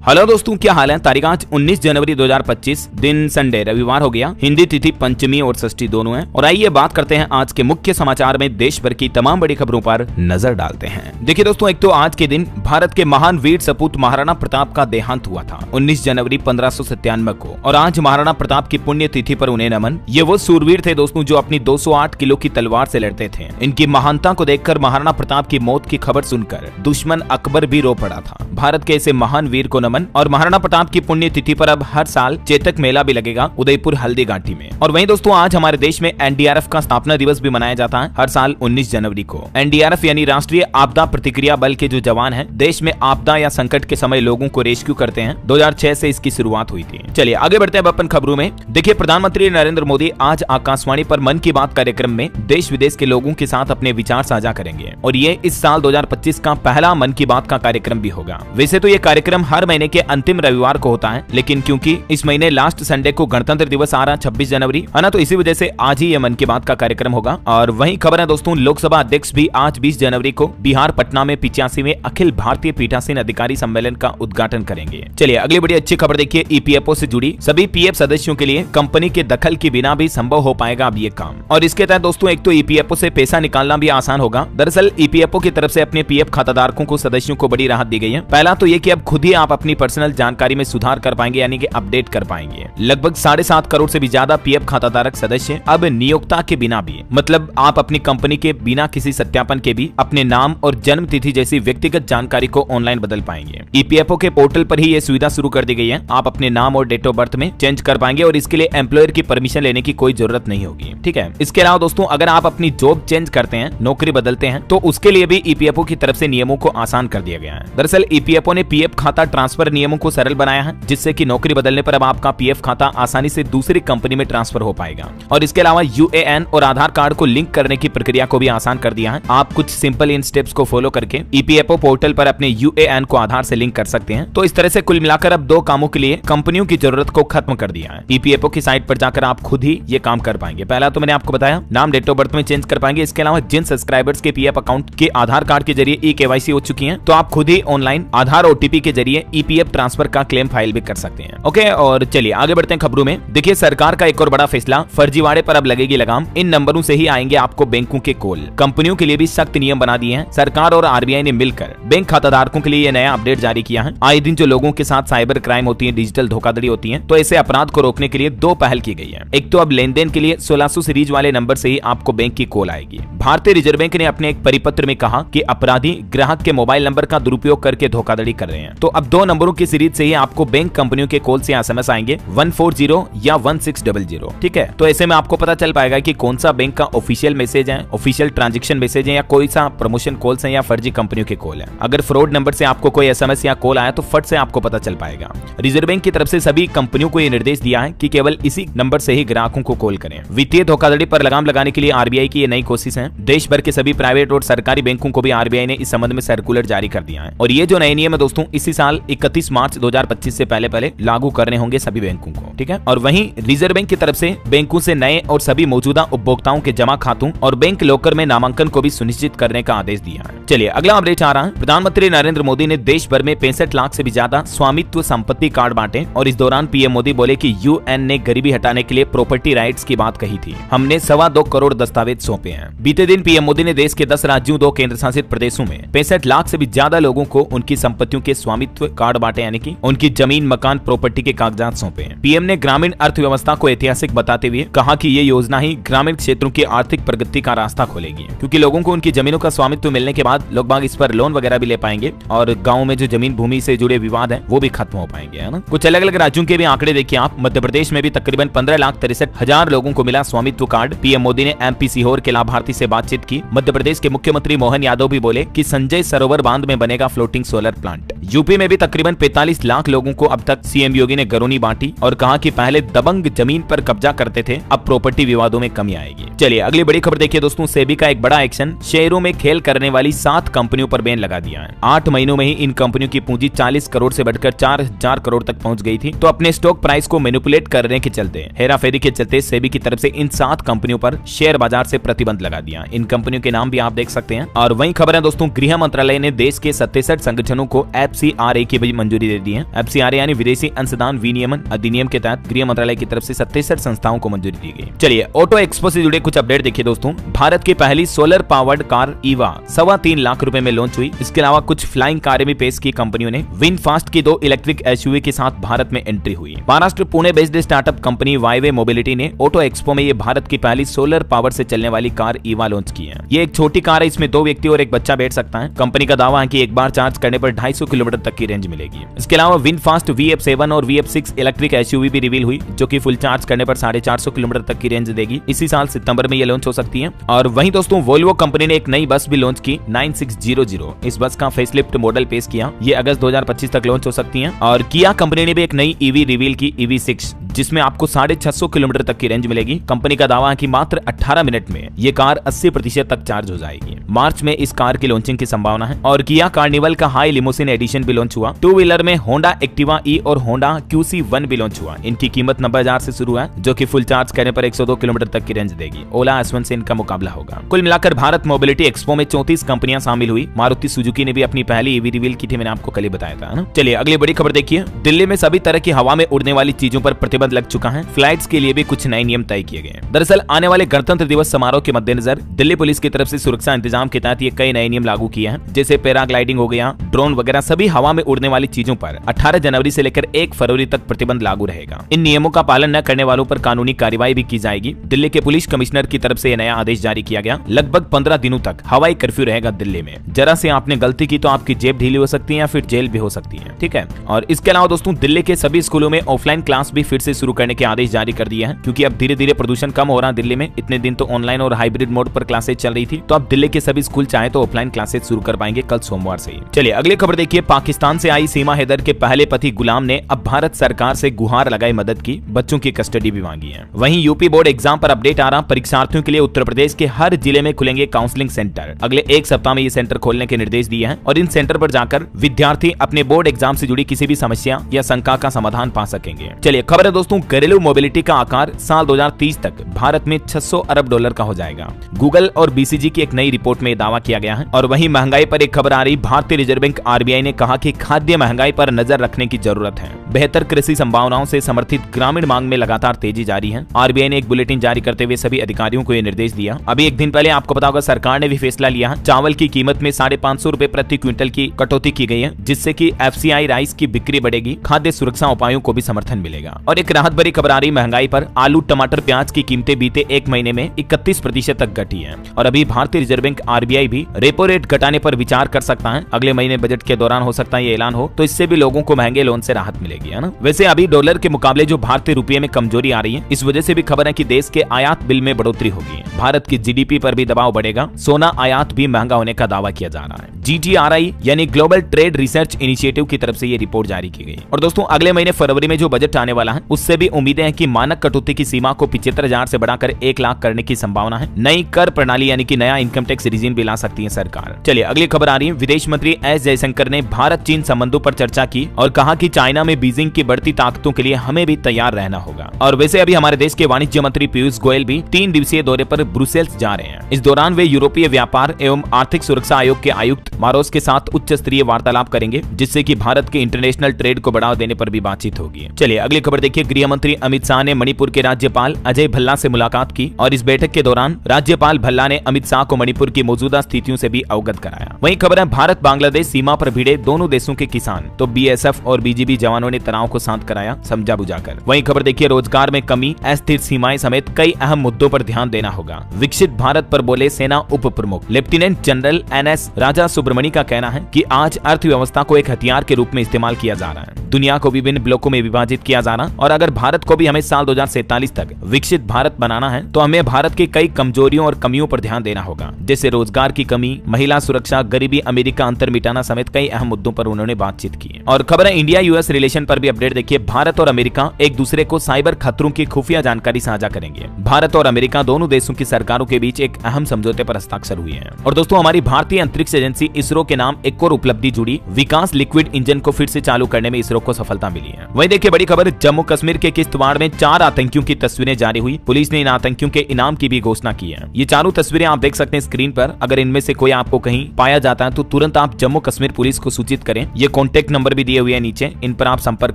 Hello दोस्तों, क्या हाल है। तारीख आज 19 जनवरी 2025, दिन संडे रविवार हो गया। हिंदी तिथि पंचमी और षष्ठी दोनों है। और आइए बात करते हैं आज के मुख्य समाचार में देश भर की तमाम बड़ी खबरों पर नजर डालते हैं। देखिए दोस्तों, एक तो आज के दिन भारत के महान वीर सपूत महाराणा प्रताप का देहांत हुआ था 19 जनवरी 1597 को। और आज महाराणा प्रताप की पुण्य तिथि पर उन्हें नमन। ये वो सूरवीर थे दोस्तों जो अपनी 208 किलो की तलवार से लड़ते थे। इनकी महानता को देखकर महाराणा प्रताप की मौत की खबर सुनकर दुश्मन अकबर भी रो पड़ा था। भारत के ऐसे महान वीर को नमन। और महाराणा प्रताप की पुण्य तिथि पर अब हर साल चेतक मेला भी लगेगा उदयपुर हल्दी घाटी में। और वहीं दोस्तों आज हमारे देश में एनडीआरएफ का स्थापना दिवस भी मनाया जाता है हर साल 19 जनवरी को। एनडीआरएफ यानी राष्ट्रीय आपदा प्रतिक्रिया बल के जो जवान हैं, देश में आपदा या संकट के समय लोगों को रेस्क्यू करते हैं। 2006 से इसकी शुरुआत हुई थी। चलिए आगे बढ़ते हैं अपन खबरों में। देखिए, प्रधानमंत्री नरेंद्र मोदी आज आकाशवाणी पर मन की बात कार्यक्रम में देश विदेश के लोगों के साथ अपने विचार साझा करेंगे। और ये इस साल 2025 का पहला मन की बात का कार्यक्रम भी होगा। वैसे तो ये कार्यक्रम हर महीने के अंतिम रविवार को होता है, लेकिन क्योंकि इस महीने लास्ट संडे को गणतंत्र दिवस आ रहा 26 जनवरी है ना, तो इसी वजह से आज ही ये मन की बात का कार्यक्रम होगा। और वहीं खबर है दोस्तों, लोकसभा अध्यक्ष भी आज 20 जनवरी को बिहार पटना में 85वें अखिल भारतीय पीठासीन अधिकारी सम्मेलन का उद्घाटन करेंगे। चलिए अगली बड़ी अच्छी खबर देखिए, ईपीएफओ से जुड़ी सभी पीएफ सदस्यों के लिए कंपनी के दखल के बिना भी संभव हो पाएगा अब ये काम। और इसके तहत दोस्तों एक तो ईपीएफओ से पैसा निकालना भी आसान होगा। दरअसल ईपीएफओ की तरफ से अपने पीएफ खाताधारकों को सदस्यों को बड़ी राहत दी गई है। पहला तो ये कि अब खुद ही आप अपनी पर्सनल जानकारी में सुधार कर पाएंगे, यानी कि अपडेट कर पाएंगे। लगभग 7.5 करोड़ से भी ज्यादा पीएफ खाताधारक सदस्य अब नियोक्ता के बिना भी, मतलब आप अपनी कंपनी के बिना किसी सत्यापन के भी अपने नाम और जन्म तिथि जैसी व्यक्तिगत जानकारी को ऑनलाइन बदल पाएंगे। ईपीएफओ के पोर्टल पर ही ये सुविधा शुरू कर दी गई है। आप अपने नाम और डेट ऑफ बर्थ में चेंज कर पाएंगे और इसके लिए एम्प्लॉयर की परमिशन लेने की कोई जरूरत नहीं होगी। ठीक है। इसके अलावा दोस्तों अगर आप अपनी जॉब चेंज करते हैं, नौकरी बदलते हैं, तो उसके लिए भी ईपीएफओ की तरफ से नियमों को आसान कर दिया गया है। दरअसल ईपीएफओ ने पीएफ खाता ट्रांसफर नियमों को सरल बनाया है, जिससे कि नौकरी बदलने पर अब आपका पीएफ खाता आसानी से दूसरी कंपनी में ट्रांसफर हो पाएगा। और इसके अलावा यूएएन और आधार कार्ड को लिंक करने की प्रक्रिया को भी आसान कर दिया है। आप कुछ सिंपल इन स्टेप्स को फॉलो करके ईपीएफओ पोर्टल पर अपने यूएएन को आधार से लिंक कर सकते हैं। तो इस तरह से कुल मिलाकर अब 2 कामों के लिए कंपनियों की जरूरत को खत्म कर दिया है। ईपीएफओ की साइट पर जाकर आप खुद ही ये काम कर पाएंगे। पहला तो मैंने आपको बताया, नाम डेट ऑफ बर्थ में चेंज कर पाएंगे। इसके अलावा जिन सब्सक्राइबर्स के पीएफ अकाउंट के आधार कार्ड के जरिए ई-केवाईसी हो चुकी है, तो आप खुद ही ऑनलाइन आधार ओटीपी के जरिए ईपीएफ ट्रांसफर का क्लेम फाइल भी कर सकते हैं। ओके, और चलिए आगे बढ़ते हैं खबरों में। देखिए, सरकार का एक और बड़ा फैसला, फर्जीवाड़े पर अब लगेगी लगाम। इन नंबरों से ही आएंगे आपको बैंकों के कॉल। कंपनियों के लिए भी सख्त नियम बना दिए हैं। सरकार और आरबीआई ने मिलकर बैंक खाताधारकों के लिए यह नया अपडेट जारी किया है। आए दिन जो लोगों के साथ साइबर क्राइम होती है, डिजिटल धोखाधड़ी होती है, तो ऐसे अपराध को रोकने के लिए 2 पहल की गई है। एक तो अब लेन देन के लिए 1600 सीरीज वाले नंबर से ही आपको बैंक की कॉल आएगी। भारतीय रिजर्व बैंक ने अपने एक परिपत्र में कहा कि अपराधी ग्राहक के मोबाइल नंबर का दुरुपयोग करके धोखाधड़ी कर रहे हैं। तो अब 2 नंबरों की सीरीज से ही आपको बैंक कंपनियों के कॉल से एसएमएस आएंगे 140 या 1600। ठीक है। तो ऐसे में आपको पता चल पाएगा कि कौन सा बैंक का ऑफिशियल मैसेज है, ऑफिशियल ट्रांजैक्शन मैसेज है, या कोई सा प्रमोशन कॉल्स है या फर्जी कंपनियों के कॉल है। अगर फ्रॉड नंबर से आपको कोई एसएमएस या कॉल आया तो फट से आपको पता चल पाएगा। रिजर्व बैंक की तरफ से सभी कंपनियों को यह निर्देश दिया है कि केवल इसी नंबर से ही ग्राहकों को कॉल करें। वित्तीय धोखाधड़ी पर लगाम लगाने के लिए आरबीआई की ये नई कोशिश है। देश भर के सभी प्राइवेट और सरकारी बैंकों को भी आरबीआई ने इस संबंध में सर्कुलर जारी कर दिया है। और ये जो नए नियम है दोस्तों, इसी साल 31 मार्च 2025 से पहले लागू करने होंगे सभी बैंकों को। ठीक है। और वहीं रिजर्व बैंक की तरफ से बैंकों से नए और सभी मौजूदा उपभोक्ताओं के जमा खातों और बैंक लॉकर में नामांकन को भी सुनिश्चित करने का आदेश दिया है। चलिए अगला अपडेट आ रहा है। प्रधानमंत्री नरेंद्र मोदी ने देश भर में 65 लाख से भी ज्यादा स्वामित्व संपत्ति कार्ड बांटे। और इस दौरान पीएम मोदी बोले कि यूएन ने गरीबी हटाने के लिए प्रॉपर्टी राइट्स की बात कही थी। हमने 2.25 करोड़ दस्तावेज सौंपे हैं। बीते दिन पीएम मोदी ने देश के 10 राज्यों 2 केंद्र शासित प्रदेशों में 65 लाख से भी ज्यादा लोगों को उनकी संपत्तियों के स्वामित्व कार्ड बांटे, यानी कि उनकी जमीन, मकान, प्रॉपर्टी के कागजात सौंपे हैं। पीएम ने ग्रामीण अर्थव्यवस्था को ऐतिहासिक बताते हुए कहा कि ये योजना ही ग्रामीण क्षेत्रों की आर्थिक प्रगति का रास्ता खोलेगी, क्योंकि लोगों को उनकी जमीनों का स्वामित्व मिलने के बाद लोग बाग इस पर लोन वगैरह भी ले पाएंगे और गाँव में जो जमीन भूमि से जुड़े विवाद है वो भी खत्म हो पाएंगे, है ना। कुछ अलग अलग राज्यों के भी आंकड़े देखिए आप। मध्य प्रदेश में भी तकरीबन 15,63,000 लोगों को मिला स्वामित्व कार्ड। पीएम मोदी ने एमपी सीहोर के लाभार्थी से बातचीत की। मध्य प्रदेश के मुख्यमंत्री मोहन यादव भी बोले कि संजय सरोवर बांध में बनेगा फ्लोटिंग सोलर प्लांट। यूपी में भी तकरीबन 45 लाख लोगों को अब तक सीएम योगी ने घरौनी बांटी और कहा कि पहले दबंग जमीन पर कब्जा करते थे, अब प्रॉपर्टी विवादों में कमी आएगी। चलिए अगली बड़ी खबर देखिए दोस्तों, सेबी का एक बड़ा एक्शन, शहरों में खेल करने वाली 7 कंपनियों पर बैन लगा दिया है। 8 महीनों में ही इन कंपनियों की पूंजी 40 करोड़ से बढ़कर 4,000 करोड़ तक पहुंच गई थी। तो अपने स्टॉक प्राइस को मैनिपुलेट करने के चलते, हेराफेरी के चलते सेबी की तरफ से इन 7 कंपनियों पर शेयर बाजार से प्रतिबंध लगा दिया। इन कंपनियों के नाम भी आप देख सकते हैं। और वहीं खबर है दोस्तों, गृह मंत्रालय ने देश के 67 संगठनों को FCRA की मंजूरी दे दी है। FCRA यानी विदेशी अंशदान विनियमन अधिनियम के तहत गृह मंत्रालय की तरफ से 67 संस्थाओं को मंजूरी दी गई। चलिए ऑटो एक्सपो से जुड़े कुछ अपडेट देखिए दोस्तों। भारत की पहली solar powered car Eva 3.25 lakh रुपए में लॉन्च हुई। इसके अलावा कुछ फ्लाइंग कारें भी पेश की कंपनियों ने। विनफास्ट की 2 इलेक्ट्रिक SUV के साथ भारत में एंट्री हुई। Maharashtra Pune based startup company Vayve mobility ने ऑटो एक्सपो में ये भारत की पहली सोलर पावर से चलने वाली कार ईवा लॉन्च की है। ये एक छोटी कार है, इसमें 2 व्यक्ति और एक बच्चा बैठ सकता है। कंपनी का दावा है कि एक बार चार्ज करने पर 250 किलोमीटर तक की रेंज मिलेगी। इसके अलावा विनफास्ट VF7 और VF6 इलेक्ट्रिक SUV भी रिवील हुई, जो कि फुल चार्ज करने पर 450 किलोमीटर तक की रेंज देगी। इसी साल सितंबर में ये लॉन्च हो सकती है। और वहीं दोस्तों वोल्वो कंपनी ने एक नई बस भी लॉन्च की 9600। इस बस का फेसलिफ्ट मॉडल पेश किया। ये अगस्त 2025 तक लॉन्च हो सकती है। और किया कंपनी ने भी एक नई EV रिवील की EV6, जिसमें आपको 650 किलोमीटर तक की रेंज मिलेगी। कंपनी का दावा है कि मात्र 18 मिनट में ये कार 80% तक चार्ज हो जाएगी। मार्च में इस कार की लॉन्चिंग की संभावना है। और किया कार्निवल का हाई लिमोसिन एडिशन भी लॉन्च हुआ। 2 व्हीलर में होंडा एक्टिवा E और होंडा QC1 भी लॉन्च हुआ। इनकी कीमत 90,000 से शुरू है, जो कि फुल चार्ज करने पर 102 किलोमीटर तक की रेंज देगी। ओला S1 से इनका मुकाबला होगा। कुल मिलाकर भारत मोबिलिटी एक्सपो में 34 कंपनियां शामिल हुई। मारुति सुजुकी ने भी अपनी पहली EV रिवील की थी, मैंने आपको कल ही बताया था ना। चलिए अगली बड़ी खबर देखिए। दिल्ली में सभी तरह की हवा में उड़ने वाली चीजों पर प्रतिबंध लग चुका है। फ्लाइट्स के लिए भी कुछ नए नियम तय किए गए। दरअसल आने वाले गणतंत्र दिवस समारोह के मद्देनजर दिल्ली पुलिस की तरफ से सुरक्षा इंतजाम के तहत ये कई नए नियम लागू किए हैं, जैसे पैराग्लाइडिंग हो गया, ड्रोन वगैरह सभी हवा में उड़ने वाली चीजों पर 18 जनवरी से लेकर 1 फरवरी तक प्रतिबंध लागू रहेगा। इन नियमों का पालन न करने वालों पर कानूनी कार्रवाई भी की जाएगी। दिल्ली के पुलिस कमिश्नर की तरफ से यह नया आदेश जारी किया गया। लगभग 15 दिनों तक हवाई कर्फ्यू रहेगा दिल्ली में। जरा से आपने गलती की तो आपकी जेब ढीली हो सकती है या फिर जेल भी हो सकती है, ठीक है। और इसके अलावा दोस्तों दिल्ली के सभी स्कूलों में ऑफलाइन क्लास भी फिर से शुरू करने के आदेश जारी कर दिए हैं, क्योंकि अब धीरे धीरे प्रदूषण कम हो रहा है दिल्ली में। इतने दिन तो ऑनलाइन और हाइब्रिड मोड पर क्लासेस चल रही थी, तो अब दिल्ली के सभी स्कूल चाहे तो ऑफलाइन क्लासेस शुरू कर पाएंगे कल सोमवार से ही। चलिए अगली खबर देखिए। पाकिस्तान से आई सीमा हैदर के पहले पति गुलाम ने अब भारत सरकार से गुहार लगाई मदद की, बच्चों की कस्टडी भी मांगी है। वहीं यूपी बोर्ड एग्जाम पर अपडेट आ रहा। परीक्षार्थियों के लिए उत्तर प्रदेश के हर जिले में खुलेंगे काउंसलिंग सेंटर। अगले 1 सप्ताह में ये सेंटर खोलने के निर्देश दिए हैं और इन सेंटर पर जाकर विद्यार्थी अपने बोर्ड एग्जाम से जुड़ी किसी भी समस्या या शंका का समाधान पा सकेंगे। चलिए खबर है दोस्तों, घरेलू मोबिलिटी का आकार साल 2030 तक भारत में $600 अरब का हो जाएगा। गूगल और BCG की एक नई रिपोर्ट में दावा किया गया है। और वहीं महंगाई पर एक खबर आ रही। भारतीय रिजर्व बैंक RBI ने कहा कि खाद्य महंगाई पर नजर रखने की जरूरत है। बेहतर कृषि संभावनाओं से समर्थित ग्रामीण मांग में लगातार तेजी जारी है। RBI ने एक बुलेटिन जारी करते हुए सभी अधिकारियों को यह निर्देश दिया। अभी एक दिन पहले आपको पता होगा सरकार ने भी फैसला लिया है। चावल की कीमत में 550 रुपए प्रति क्विंटल की कटौती की गई है, जिससे कि FCI राइस की बिक्री बढ़ेगी। खाद्य सुरक्षा उपायों को भी समर्थन मिलेगा। और एक राहत भरी खबर आ रही महंगाई पर। आलू, टमाटर, प्याज की कीमतें बीते 1 महीने में 31% तक घटी है। और अभी भारतीय रिजर्व बैंक RBI भी रेपो रेट घटाने पर विचार कर सकता है। अगले महीने बजट के दौरान हो सकता है ये ऐलान हो, तो इससे भी लोगों को महंगे लोन से राहत मिलेगी, है ना। वैसे अभी डॉलर के मुकाबले जो भारतीय रुपये में कमजोरी आ रही है, इस वजह से भी खबर है कि देश के आयात बिल में बढ़ोतरी होगी। भारत की GDP पर भी दबाव बढ़ेगा। सोना आयात भी महंगा होने का दावा किया जा रहा है। GTRI यानी ग्लोबल ट्रेड रिसर्च इनिशिएटिव की तरफ से ये रिपोर्ट जारी की गई। और दोस्तों अगले महीने फरवरी में जो बजट आने वाला है, उससे भी उम्मीदें हैं कि मानक कटौती की सीमा को 75,000 से बढ़ाकर 1 लाख करने की संभावना है। नई कर प्रणाली यानी कि नया इनकम टैक्स रिजीम भी ला सकती है सरकार। चलिए अगली खबर आ रही है। विदेश मंत्री S जयशंकर ने भारत चीन संबंधों पर चर्चा की और कहा कि चाइना में बीजिंग की बढ़ती ताकतों के लिए हमें भी तैयार रहना होगा। और वैसे अभी हमारे देश के वाणिज्य मंत्री पीयूष गोयल भी 3 दिवसीय दौरे पर ब्रुसेल्स जा रहे हैं। इस दौरान वे यूरोपीय व्यापार एवं आर्थिक सुरक्षा आयोग के आयुक्त मारोस के साथ उच्च स्तरीय वार्तालाप करेंगे, जिससे कि भारत के इंटरनेशनल ट्रेड को बढ़ावा देने पर भी बातचीत होगी। चलिए अगली खबर देखिए। गृह मंत्री अमित शाह ने मणिपुर के राज्यपाल अजय भल्ला से मुलाकात की और इस बैठक के दौरान राज्यपाल भल्ला ने अमित शाह को मणिपुर की मौजूदा स्थितियों से भी अवगत कराया। वहीं खबर है भारत बांग्लादेश सीमा पर भिड़े दोनों देशों के किसान तो BSF और BGB जवानों ने तनाव को शांत कराया, समझा बुझाकर। वहीं खबर देखिए। रोजगार में कमी, अस्थिर सीमाएं समेत कई अहम मुद्दों पर ध्यान देना होगा। विकसित भारत पर बोले सेना उप प्रमुख लेफ्टिनेंट जनरल NS राजा सुब्रमणी का कहना है कि आज अर्थव्यवस्था को एक हथियार के रूप में इस्तेमाल किया जा रहा है। दुनिया को विभिन्न ब्लॉकों में विभाजित किया जा रहा और अगर भारत को भी हमें साल 2047 तक विकसित भारत बनाना है, तो हमें भारत की कई कमजोरियों और कमियों पर ध्यान देना होगा, जैसे रोजगार की कमी, महिला सुरक्षा, गरीबी, अमेरिका अंतर मिटाना समेत कई अहम मुद्दों पर उन्होंने बातचीत की। और खबर है इंडिया US रिलेशन पर भी अपडेट देखिए। भारत और अमेरिका एक दूसरे को साइबर खतरों की खुफिया जानकारी साझा करेंगे। भारत और अमेरिका दोनों देशों की सरकारों के बीच एक अहम समझौते पर हस्ताक्षर हुए हैं। और दोस्तों हमारी भारतीय अंतरिक्ष एजेंसी इसरो के नाम एक और उपलब्धि जुड़ी। विकास लिक्विड इंजन को फिर से चालू करने में इसरो को सफलता मिली है। वहीं देखिए बड़ी खबर, जम्मू कश्मीर के किश्तवाड़ में 4 आतंकियों की तस्वीरें जारी हुई। पुलिस ने इन आतंकियों के इनाम की भी घोषणा की है। ये चारों तस्वीरें आप देख सकते हैं स्क्रीन पर। अगर इनमें से कोई आपको कहीं पाया जाता है तो तुरंत आप जम्मू कश्मीर पुलिस को सूचित करें। ये कॉन्टेक्ट नंबर भी दिए हुए हैं नीचे, इन पर आप संपर्क